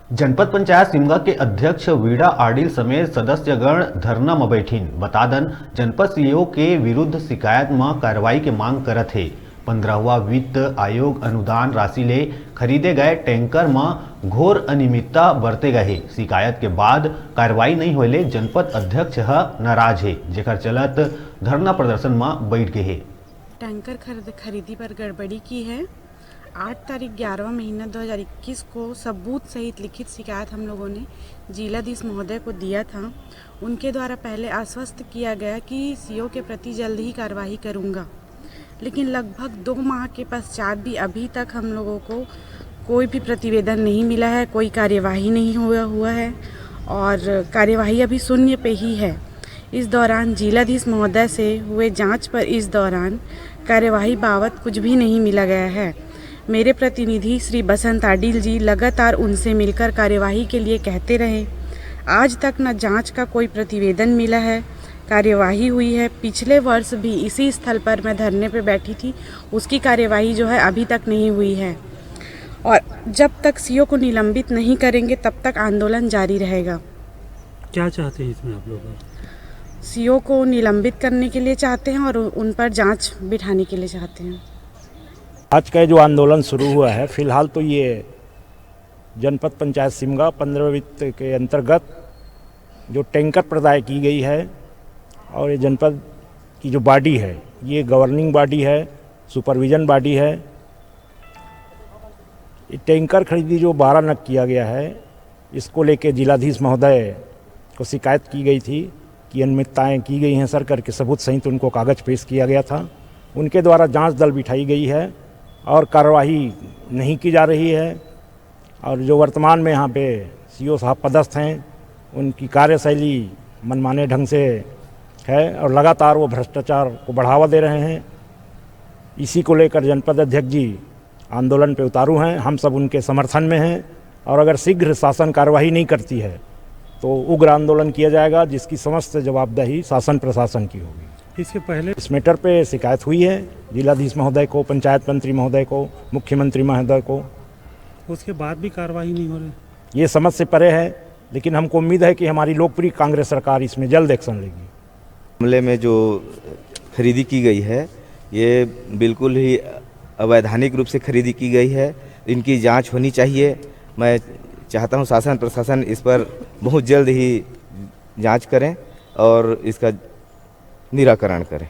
जनपद पंचायत सिमगा के अध्यक्ष वीड़ा आडिल समेत सदस्यगण धरना में बैठीन बतादन जनपद सीईओ के विरुद्ध शिकायत में कार्रवाई के मांग करत है। 15वां वित्त आयोग अनुदान राशि ले खरीदे गए टैंकर में घोर अनियमितता बरते गए। शिकायत के बाद कार्रवाई नहीं होले जनपद अध्यक्ष नाराज है, जेकर चलत धरना प्रदर्शन में बैठ गए है। टैंकर खरीदी पर गड़बड़ी की है। 8 तारीख 11वां महीना 2021 को सबूत सहित लिखित शिकायत हम लोगों ने जिलाधीश महोदय को दिया था। उनके द्वारा पहले आश्वस्त किया गया कि सीओ के प्रति जल्द ही कार्रवाई करूंगा, लेकिन लगभग 2 माह के पश्चात भी अभी तक हम लोगों को कोई भी प्रतिवेदन नहीं मिला है, कोई कार्यवाही नहीं हुआ है और कार्यवाही अभी शून्य पे ही है। इस दौरान जिलाधीश महोदय से हुए जांच पर इस दौरान कार्यवाही बाबत कुछ भी नहीं मिला गया है। मेरे प्रतिनिधि श्री बसंत आडिल जी लगातार उनसे मिलकर कार्यवाही के लिए कहते रहे। आज तक न जांच का कोई प्रतिवेदन मिला है, कार्यवाही हुई है। पिछले वर्ष भी इसी स्थल पर मैं धरने पे बैठी थी, उसकी कार्यवाही जो है अभी तक नहीं हुई है और जब तक सीओ को निलंबित नहीं करेंगे तब तक आंदोलन जारी रहेगा। क्या चाहते हैं इसमें आप लोग? सीओ को निलंबित करने के लिए चाहते हैं और उन पर जांच बिठाने के लिए चाहते हैं। आज का जो आंदोलन शुरू हुआ है, फिलहाल तो ये जनपद पंचायत सिमगा 15 वित्त के अंतर्गत जो टैंकर प्रदाय की गई है और ये जनपद की जो बॉडी है, ये गवर्निंग बॉडी है, सुपरविजन बॉडी है। ये टैंकर खरीदी जो 12 नग किया गया है, इसको लेके जिलाधीश महोदय को शिकायत की गई थी कि अनियमितताएँ की गई हैं सर करके सबूत सहित उनको कागज़ पेश किया गया था। उनके द्वारा जांच दल बिठाई गई है और कार्रवाई नहीं की जा रही है और जो वर्तमान में यहाँ पे सीओ साहब पदस्थ हैं, उनकी कार्यशैली मनमाने ढंग से है और लगातार वो भ्रष्टाचार को बढ़ावा दे रहे हैं। इसी को लेकर जनपद अध्यक्ष जी आंदोलन पे उतारू हैं। हम सब उनके समर्थन में हैं और अगर शीघ्र शासन कार्रवाई नहीं करती है तो उग्र आंदोलन किया जाएगा, जिसकी समस्त जवाबदेही शासन प्रशासन की होगी। इसके पहले इस मैटर पे शिकायत हुई है जिलाधीश महोदय को, पंचायत मंत्री महोदय को, मुख्यमंत्री महोदय को। उसके बाद भी कार्रवाई नहीं हो रही। ये समझ से परे है, लेकिन हमको उम्मीद है कि हमारी लोकप्रिय कांग्रेस सरकार इसमें जल्द एक्शन लेगी। मामले में जो खरीदी की गई है, ये बिल्कुल ही अवैधानिक रूप से खरीदी की गई है। इनकी जांच होनी चाहिए। मैं चाहता हूं शासन प्रशासन इस पर बहुत जल्द ही जांच करें और इसका निराकरण करें।